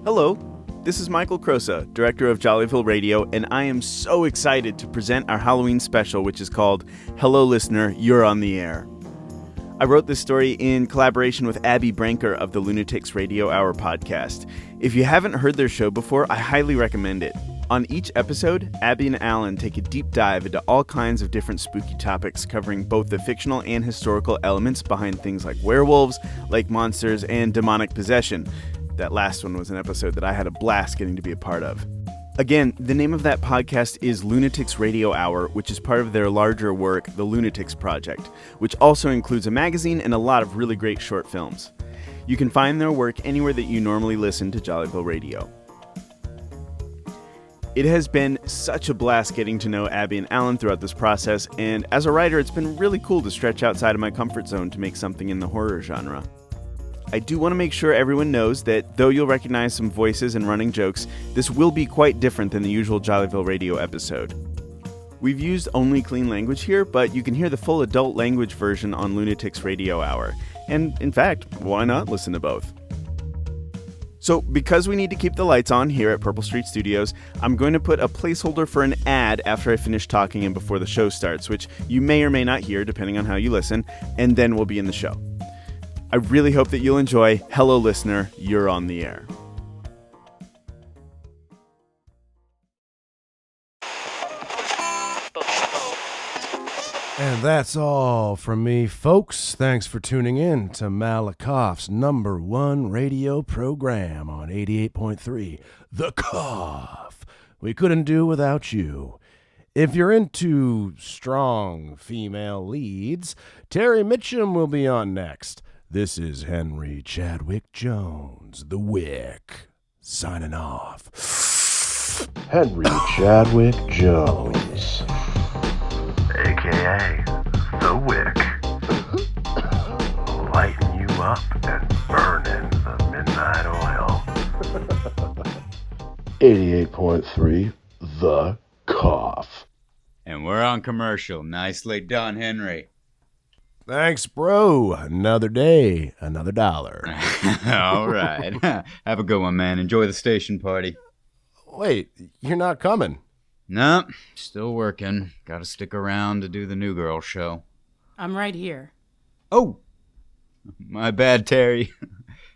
Hello, this is Michael Crosa, director of Jollyville Radio, and I am so excited to present our Halloween special, which is called Hello Listener, You're on the Air. I wrote this story in collaboration with Abby Brenker of the Lunatics Radio Hour podcast. If you haven't heard their show before, I highly recommend it. On each episode, Abby and Alan take a deep dive into all kinds of different spooky topics, covering both the fictional and historical elements behind things like werewolves, lake monsters, and demonic possession. That last one was an episode that I had a blast getting to be a part of. Again, the name of that podcast is Lunatics Radio Hour, which is part of their larger work, the Lunatics Project, which also includes a magazine and a lot of really great short films. You can find their work anywhere that you normally listen to Jollyville Radio. It has been such a blast getting to know Abby and Alan throughout this process, and as a writer, it's been really cool to stretch outside of my comfort zone to make something in the horror genre. I do want to make sure everyone knows that though you'll recognize some voices and running jokes, this will be quite different than the usual Jollyville Radio episode. We've used only clean language here, but you can hear the full adult language version on Lunatics Radio Hour. And in fact, why not listen to both? So, because we need to keep the lights on here at Purple Street Studios, I'm going to put a placeholder for an ad after I finish talking and before the show starts, which you may or may not hear depending on how you listen, and then we'll be in the show. I really hope that you'll enjoy Hello Listener, You're on the Air. And that's all from me, folks. Thanks for tuning in to Malakoff's #1 radio program on 88.3, The Cough. We couldn't do without you. If you're into strong female leads, Terry Mitcham will be on next. This is Henry Chadwick Jones, the Wick, signing off. Henry Chadwick Jones, a.k.a. The Wick, lighting you up and burning the midnight oil. 88.3, The Cough. And we're on commercial. Nicely done, Henry. Thanks, bro. Another day, another dollar. All right. Have a good one, man. Enjoy the station party. Wait, you're not coming? No, still working. Gotta stick around to do the New Girl show. I'm right here. Oh, my bad, Terry.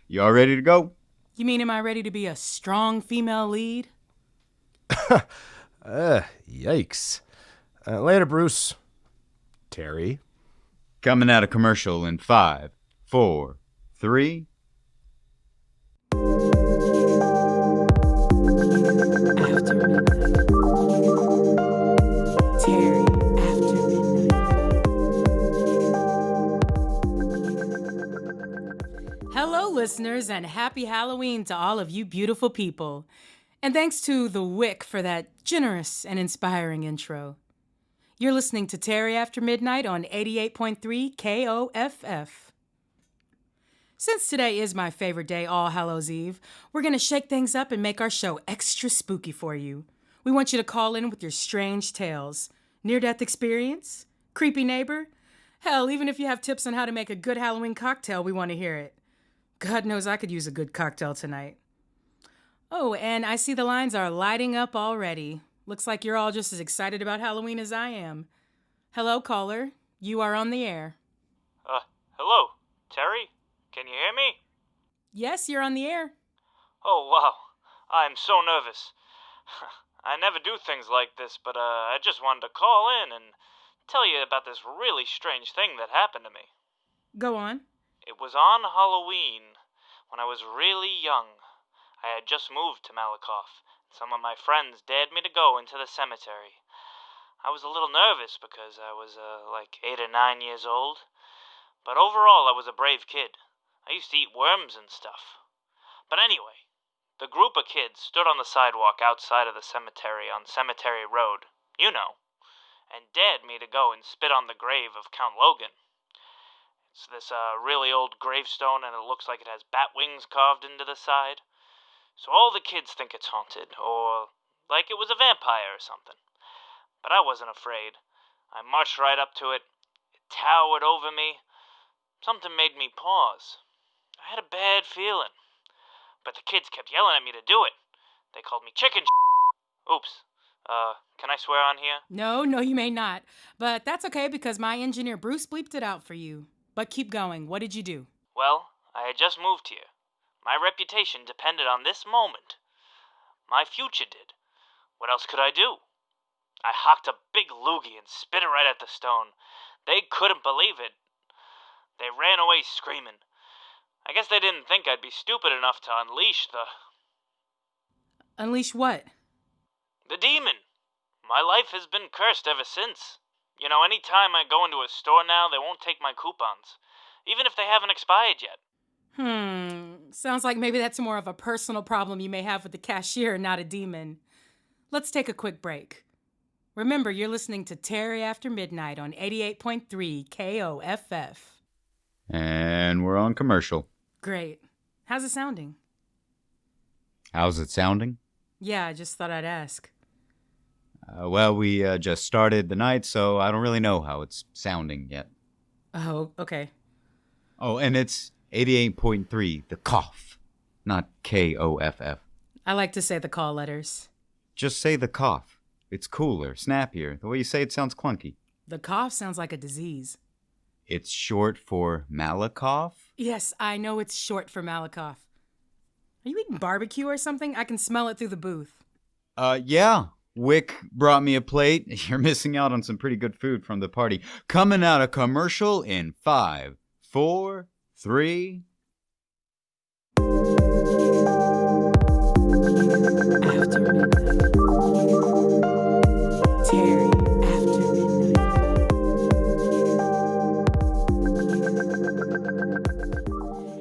You all ready to go? You mean, am I ready to be a strong female lead? Yikes. Later, Bruce. Terry. Coming out of commercial in 5, 4, 3. After midnight. Terry, after midnight. Hello, listeners, and happy Halloween to all of you beautiful people. And thanks to the Wick for that generous and inspiring intro. You're listening to Terry After Midnight on 88.3 KOFF. Since today is my favorite day, All Hallows Eve, we're going to shake things up and make our show extra spooky for you. We want you to call in with your strange tales, near-death experience, creepy neighbor. Hell, even if you have tips on how to make a good Halloween cocktail, we want to hear it. God knows I could use a good cocktail tonight. Oh, and I see the lines are lighting up already. Looks like you're all just as excited about Halloween as I am. Hello, caller. You are on the air. Hello. Terry? Can you hear me? Yes, you're on the air. Oh, wow. I'm so nervous. I never do things like this, but I just wanted to call in and tell you about this really strange thing that happened to me. Go on. It was on Halloween when I was really young. I had just moved to Malakoff. Some of my friends dared me to go into the cemetery. I was a little nervous because I was like 8 or 9 years old. But overall, I was a brave kid. I used to eat worms and stuff. But anyway, the group of kids stood on the sidewalk outside of the cemetery on Cemetery Road, you know, and dared me to go and spit on the grave of Count Logan. It's this really old gravestone, and it looks like it has bat wings carved into the side. So all the kids think it's haunted, or like it was a vampire or something. But I wasn't afraid. I marched right up to it. It towered over me. Something made me pause. I had a bad feeling. but the kids kept yelling at me to do it. They called me chicken. Oops. Can I swear on here? No, you may not. But that's okay because my engineer Bruce bleeped it out for you. But keep going. What did you do? Well, I had just moved here. My reputation depended on this moment. My future did. What else could I do? I hocked a big loogie and spit it right at the stone. They couldn't believe it. They ran away screaming. I guess they didn't think I'd be stupid enough to unleash the... Unleash what? The demon. My life has been cursed ever since. You know, any time I go into a store now, they won't take my coupons, even if they haven't expired yet. Sounds like maybe that's more of a personal problem you may have with the cashier, not a demon. Let's take a quick break. Remember, you're listening to Terry After Midnight on 88.3 KOFF. And we're on commercial. Great. How's it sounding? How's it sounding? Yeah, I just thought I'd ask. Well, we just started the night, so I don't really know how it's sounding yet. Oh, okay. Oh, and it's 88.3, the cough, not KOFF. I like to say the call letters. Just say the cough. It's cooler, snappier. The way you say it sounds clunky. The cough sounds like a disease. It's short for Malakoff? Yes, I know it's short for Malakoff. Are you eating barbecue or something? I can smell it through the booth. Yeah. Wick brought me a plate. You're missing out on some pretty good food from the party. Coming out of commercial in 5, 4, 3... After midnight. Terry After midnight.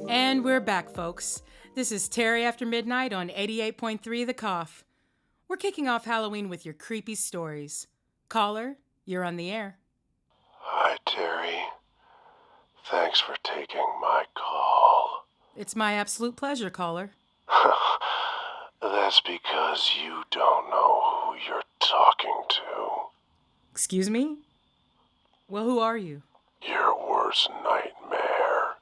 And we're back, folks. This is Terry After Midnight on 88.3 The Cough. We're kicking off Halloween with your creepy stories. Caller, you're on the air. Hi, Terry. Thanks for taking my call. It's my absolute pleasure, caller. That's because you don't know who you're talking to. Excuse me? Well, who are you? Your worst nightmare.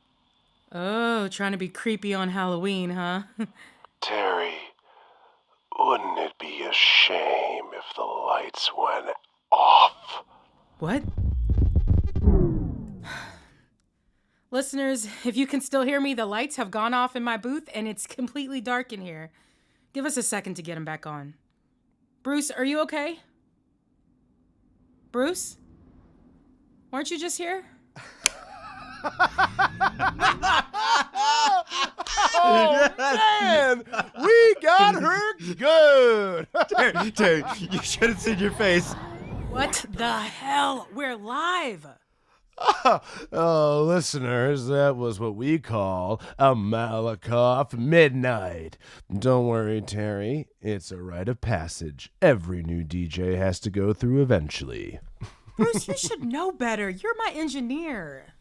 Oh, trying to be creepy on Halloween, huh? Terry, wouldn't it be a shame if the lights went off? What? Listeners, if you can still hear me, the lights have gone off in my booth and it's completely dark in here. Give us a second to get them back on. Bruce, are you okay? Bruce? Weren't you just here? Oh, man! We got her good! Terry, you should have seen your face. What the hell? We're live! Oh, listeners, that was what we call a Malakoff Midnight. Don't worry, Terry. It's a rite of passage every new DJ has to go through eventually. Bruce, you should know better. You're my engineer.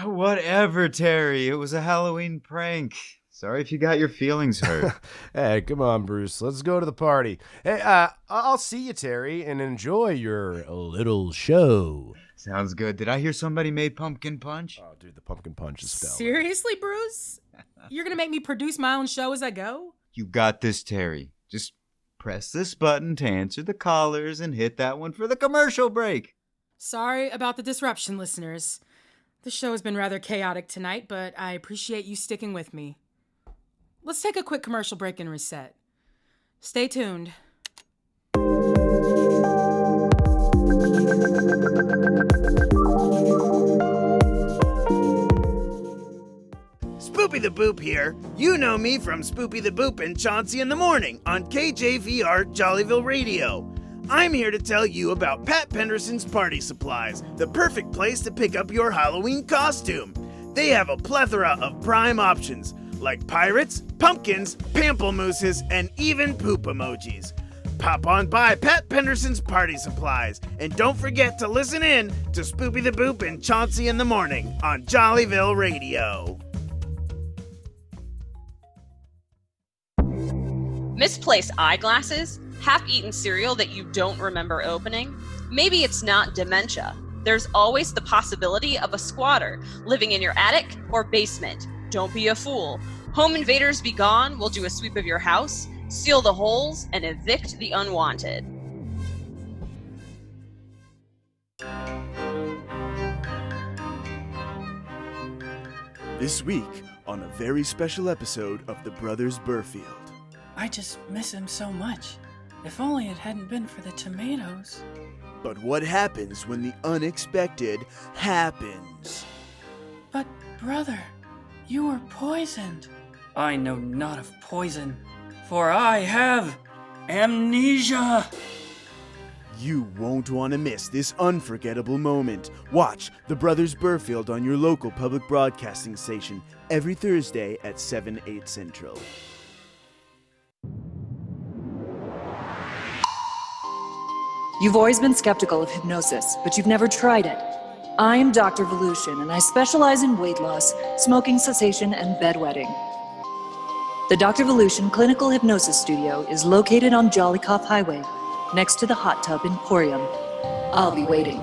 Whatever, Terry. It was a Halloween prank. Sorry if you got your feelings hurt. Hey, come on, Bruce. Let's go to the party. Hey, I'll see you, Terry, and enjoy your little show. Sounds good. Did I hear somebody made pumpkin punch? Oh, dude, the pumpkin punch is stellar. Seriously, Bruce? You're gonna make me produce my own show as I go? You got this, Terry. Just press this button to answer the callers and hit that one for the commercial break. Sorry about the disruption, listeners. The show has been rather chaotic tonight, but I appreciate you sticking with me. Let's take a quick commercial break and reset. Stay tuned. Spoopy the Boop here. You know me from Spoopy the Boop and Chauncey in the Morning on KJVR Jollyville Radio. I'm here to tell you about Pat Penderson's Party Supplies, the perfect place to pick up your Halloween costume. They have a plethora of prime options, like pirates, pumpkins, pamplemooses, and even poop emojis. Pop on by Pat Penderson's Party Supplies, and don't forget to listen in to Spoopy the Boop and Chauncey in the Morning on Jollyville Radio. Misplaced eyeglasses? Half-eaten cereal that you don't remember opening? Maybe it's not dementia. There's always the possibility of a squatter living in your attic or basement. Don't be a fool. Home invaders be gone, we'll do a sweep of your house, seal the holes, and evict the unwanted. This week on a very special episode of The Brothers Burfield. I just miss him so much. If only it hadn't been for the tomatoes. But what happens when the unexpected happens? But, brother, you were poisoned. I know not of poison, for I have amnesia. You won't want to miss this unforgettable moment. Watch The Brothers Burfield on your local public broadcasting station every Thursday at 7, 8 Central. You've always been skeptical of hypnosis, but you've never tried it. I'm Dr. Volution, and I specialize in weight loss, smoking cessation, and bedwetting. The Dr. Volution Clinical Hypnosis Studio is located on Jollycoff Highway, next to the hot tub Emporium. I'll be waiting.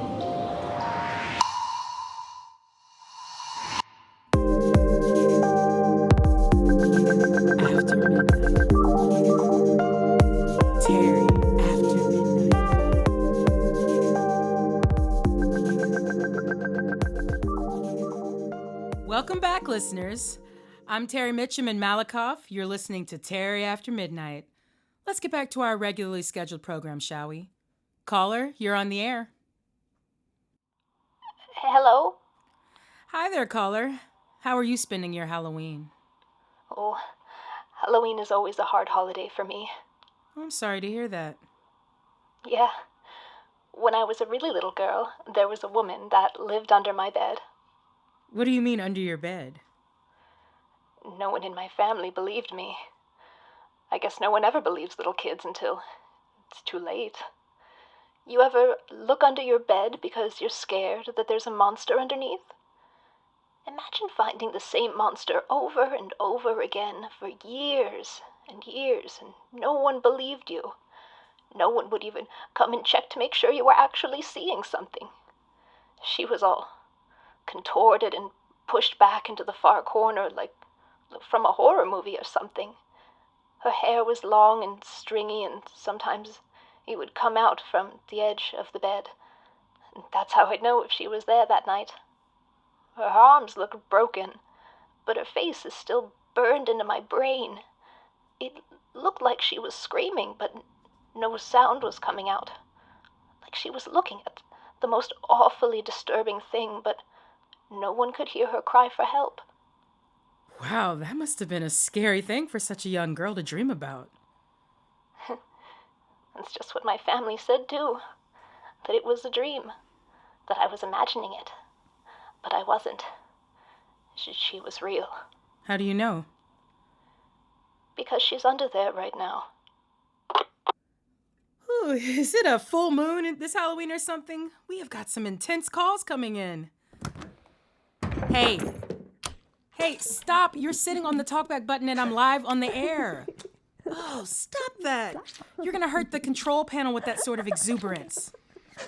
After midnight. Terry, after midnight. Welcome back, listeners. I'm Terry Mitcham in Malakoff. You're listening to Terry After Midnight. Let's get back to our regularly scheduled program, shall we? Caller, you're on the air. Hello? Hi there, caller. How are you spending your Halloween? Oh, Halloween is always a hard holiday for me. I'm sorry to hear that. Yeah. When I was a really little girl, there was a woman that lived under my bed. What do you mean, under your bed? No one in my family believed me. I guess no one ever believes little kids until it's too late. You ever look under your bed because you're scared that there's a monster underneath? Imagine finding the same monster over and over again for years and years, and no one believed you. No one would even come and check to make sure you were actually seeing something. She was all contorted and pushed back into the far corner like from a horror movie or something. Her hair was long and stringy, and sometimes it would come out from the edge of the bed. And that's how I'd know if she was there that night. Her arms looked broken, but her face is still burned into my brain. It looked like she was screaming, but no sound was coming out. Like she was looking at the most awfully disturbing thing, but no one could hear her cry for help. Wow, that must have been a scary thing for such a young girl to dream about. That's just what my family said, too. That it was a dream. That I was imagining it. But I wasn't. She was real. How do you know? Because she's under there right now. Ooh, is it a full moon this Halloween or something? We have got some intense calls coming in. Hey, stop. You're sitting on the talkback button and I'm live on the air. Oh, stop that. You're going to hurt the control panel with that sort of exuberance.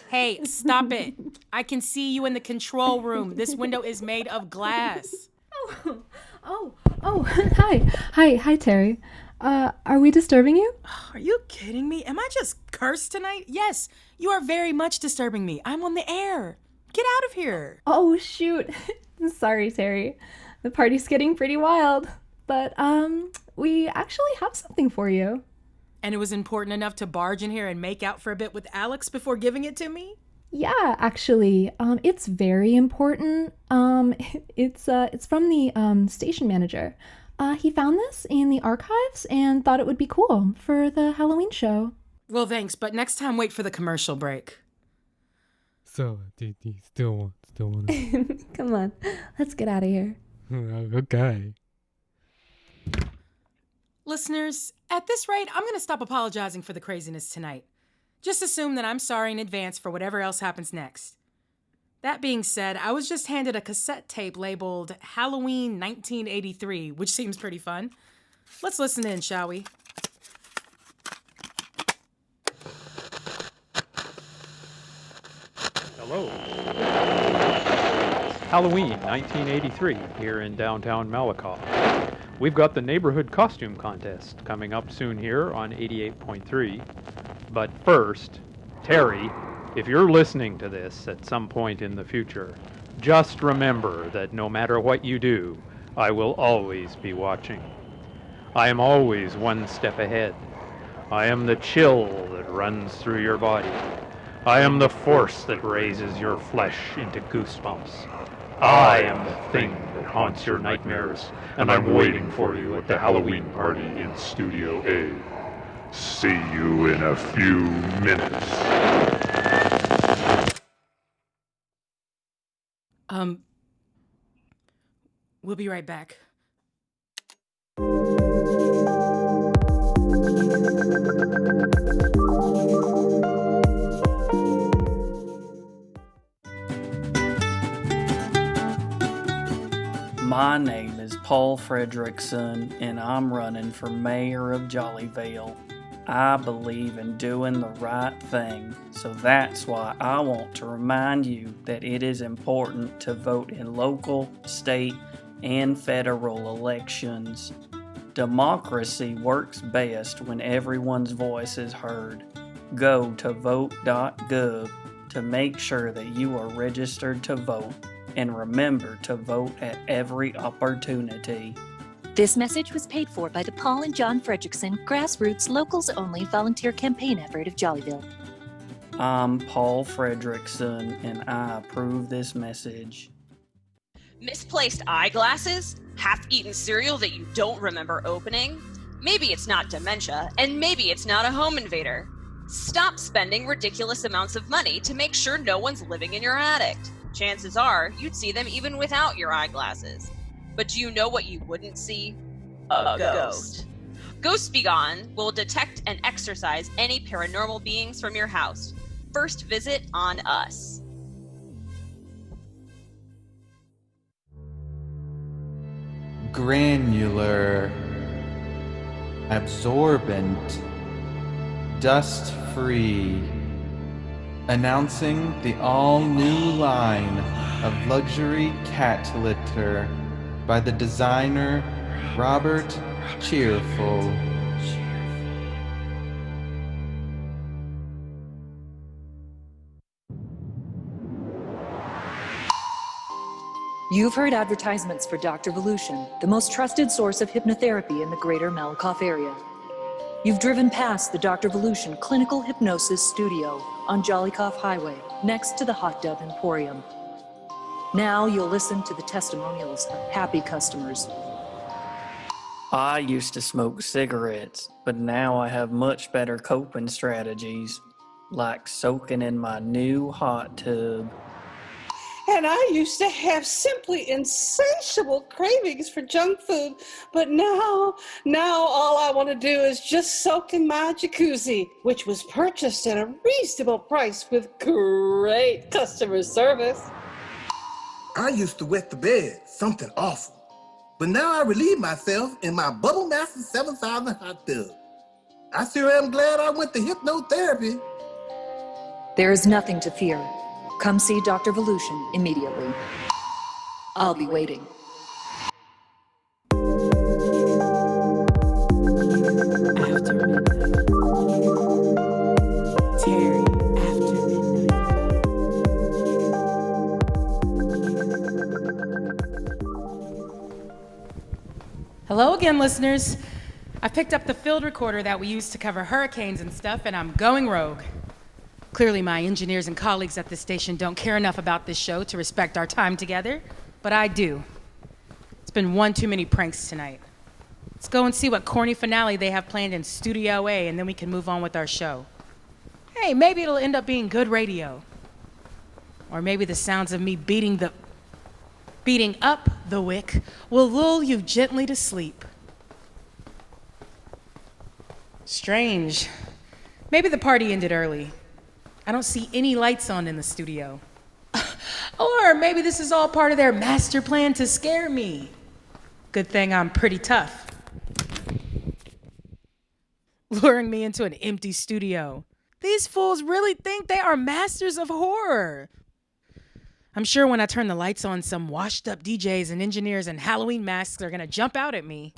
Hey, stop it. I can see you in the control room. This window is made of glass. Hi, Terry. Are we disturbing you? Are you kidding me? Am I just cursed tonight? Yes, you are very much disturbing me. I'm on the air. Get out of here. Oh, shoot. Sorry, Terry. The party's getting pretty wild. But, we actually have something for you. And it was important enough to barge in here and make out for a bit with Alex before giving it to me? Yeah, actually, it's very important. It's from the, station manager. He found this in the archives and thought it would be cool for the Halloween show. Well, thanks, but next time wait for the commercial break. So, do you still want to? Come on, let's get out of here. Okay. Listeners, at this rate, I'm going to stop apologizing for the craziness tonight. Just assume that I'm sorry in advance for whatever else happens next. That being said, I was just handed a cassette tape labeled Halloween 1983, which seems pretty fun. Let's listen in, shall we? Hello. Halloween 1983 here in downtown Malakoff. we've got the neighborhood costume contest coming up soon here on 88.3. But first, Terry, if you're listening to this at some point in the future, just remember that no matter what you do, I will always be watching. I am always one step ahead. I am the chill that runs through your body. I am the force that raises your flesh into goosebumps. I am the thing that haunts your nightmares, and I'm waiting for you at the Halloween party in Studio A. See you in a few minutes. We'll be right back. My name is Paul Fredrickson, and I'm running for mayor of Jollyville. I believe in doing the right thing, so that's why I want to remind you that it is important to vote in local, state, and federal elections. Democracy works best when everyone's voice is heard. Go to vote.gov to make sure that you are registered to vote, and remember to vote at every opportunity. This message was paid for by the Paul and John Fredrickson Grassroots Locals Only Volunteer Campaign effort of Jollyville. I'm Paul Fredrickson, and I approve this message. Misplaced eyeglasses? Half-eaten cereal that you don't remember opening? Maybe it's not dementia, and maybe it's not a home invader. Stop spending ridiculous amounts of money to make sure no one's living in your attic. Chances are you'd see them even without your eyeglasses. But do you know what you wouldn't see? A ghost. Ghosts Be Gone will detect and exorcise any paranormal beings from your house. First visit on us. Granular, absorbent, dust-free, announcing the all-new line of luxury cat litter by the designer Robert Cheerful. You've heard advertisements for Dr. Volution, the most trusted source of hypnotherapy in the greater Malakoff area. You've driven past the Dr. Volution Clinical Hypnosis Studio on Jollycoff Highway, next to the Hot Dove Emporium. Now you'll listen to the testimonials of happy customers. I used to smoke cigarettes, but now I have much better coping strategies, like soaking in my new hot tub. And I used to have simply insatiable cravings for junk food, but now all I want to do is just soak in my jacuzzi, which was purchased at a reasonable price with great customer service. I used to wet the bed, something awful. But now I relieve myself in my Bubble Master 7000 hot tub. I sure am glad I went to hypnotherapy. There is nothing to fear. Come see Dr. Volution immediately. I'll be waiting. Hello again, listeners. I picked up the field recorder that we use to cover hurricanes and stuff, and I'm going rogue. Clearly, my engineers and colleagues at this station don't care enough about this show to respect our time together, but I do. It's been one too many pranks tonight. Let's go and see what corny finale they have planned in Studio A, and then we can move on with our show. Hey, maybe it'll end up being good radio. Or maybe the sounds of me beating up the wick will lull you gently to sleep. Strange. Maybe the party ended early. I don't see any lights on in the studio. Or maybe this is all part of their master plan to scare me. Good thing I'm pretty tough. Luring me into an empty studio. These fools really think they are masters of horror. I'm sure when I turn the lights on, some washed up DJs and engineers in Halloween masks are gonna jump out at me.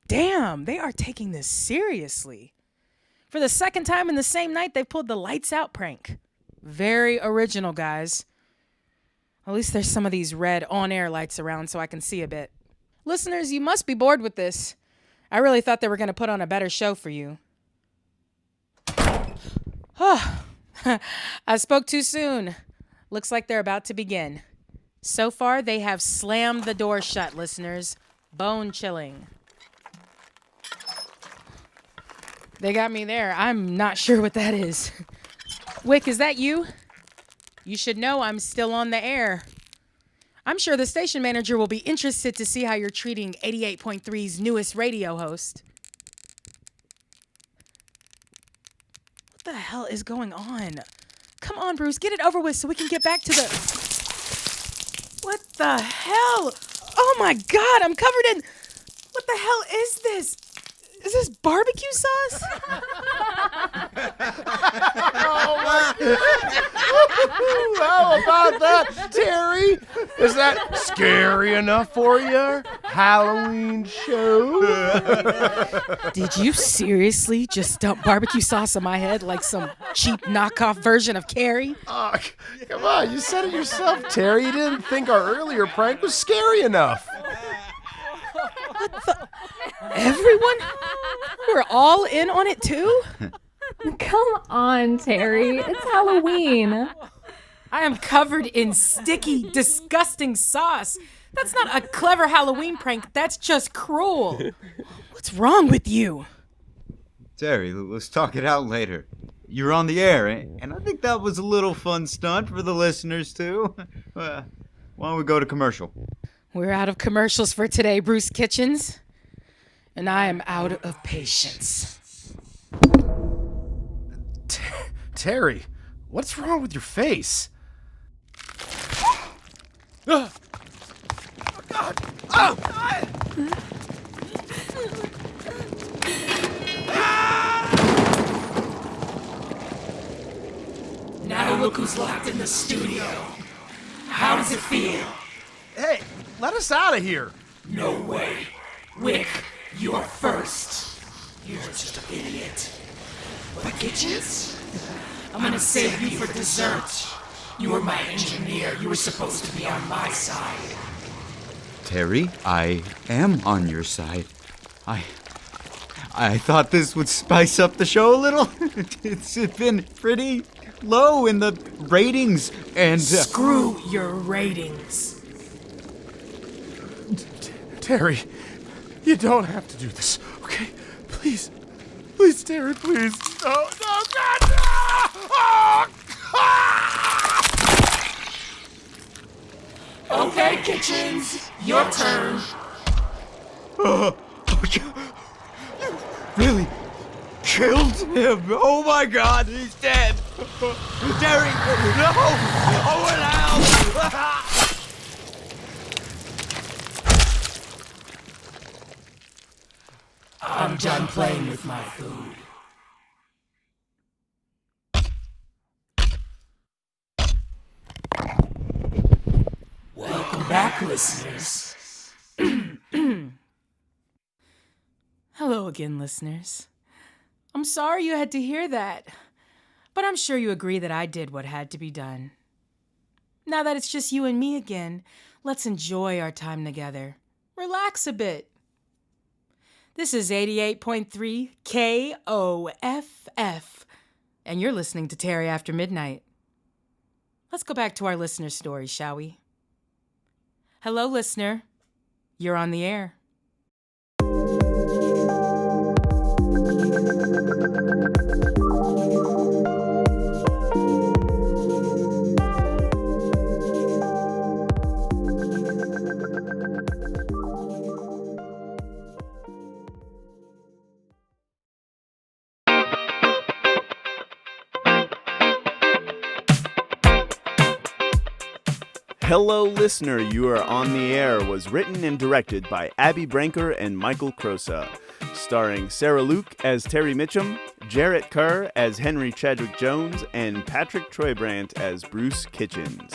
Damn, they are taking this seriously. For the second time in the same night, they pulled the lights out prank. Very original, guys. At least there's some of these red on-air lights around so I can see a bit. Listeners, you must be bored with this. I really thought they were going to put on a better show for you. I spoke too soon. Looks like they're about to begin. So far, they have slammed the door shut, listeners. Bone chilling. They got me there. I'm not sure what that is. Wick, is that you? You should know I'm still on the air. I'm sure the station manager will be interested to see how you're treating 88.3's newest radio host. What the hell is going on? Come on, Bruce, get it over with so we can get back to the... What the hell? Oh my God, I'm covered in... What the hell is this? Is this barbecue sauce? How about that, Terry? Is that scary enough for your Halloween show? Did you seriously just dump barbecue sauce on my head like some cheap knockoff version of Carrie? Oh, come on, you said it yourself, Terry. You didn't think our earlier prank was scary enough. What the? Everyone? We're all in on it too? Come on, Terry. It's Halloween. I am covered in sticky, disgusting sauce. That's not a clever Halloween prank. That's just cruel. What's wrong with you? Terry, let's talk it out later. You're on the air, and I think that was a little fun stunt for the listeners too. Why don't we go to commercial? We're out of commercials for today, Bruce Kitchens. And I am out of patience. Terry, what's wrong with your face? Oh, God! Oh! Now look who's locked in the studio. How does it feel? Hey, let us out of here. No way. Wick, you're first. You're just an idiot. But Kitchens, I'm gonna save you for dessert. You were my engineer. You were supposed to be on my side. Terry, I am on your side. I thought this would spice up the show a little. It's been pretty low in the ratings and... Screw your ratings. Terry, you don't have to do this, okay? Please. Please, Terry, please. No, God, no! Oh! Okay, Kitchens, your turn. You really killed him? Oh my God, he's dead. Terry, no! Owen out! I'm done playing with my food. Welcome back, listeners. Hello again, listeners. I'm sorry you had to hear that, but I'm sure you agree that I did what had to be done. Now that it's just you and me again, let's enjoy our time together. Relax a bit. This is 88.3 KOFF, and you're listening to Terry After Midnight. Let's go back to our listener story, shall we? Hello, listener. You're on the air. Hello, Listener, You Are on the Air was written and directed by Abby Brenker and Michael Crosa, starring Sara Luke as Terry Mitcham, Jarrett Kerr as Henry Chadwick Jones, and Patrick Troy-Brandt as Bruce Kitchens.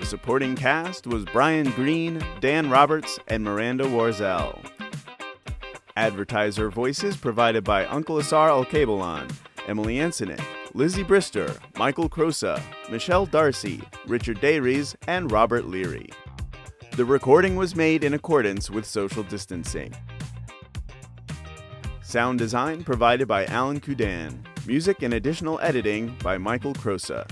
The supporting cast was Brian Green, Dan Roberts, and Miranda Warzel. Advertiser voices provided by UncleASAR ALKEBULAN, Emily Ancinec, Lizzie Brister, Michael Crosa, Michelle Darcy, Richard Dayries, and Robert Leary. The recording was made in accordance with social distancing. Sound design provided by Alan Kudan. Music and additional editing by Michael Crosa.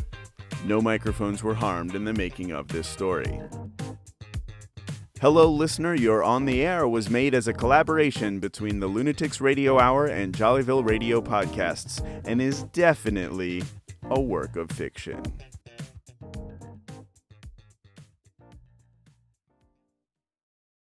No microphones were harmed in the making of this story. Hello Listener, You're on the Air was made as a collaboration between the Lunatics Radio Hour and Jollyville Radio podcasts and is definitely a work of fiction.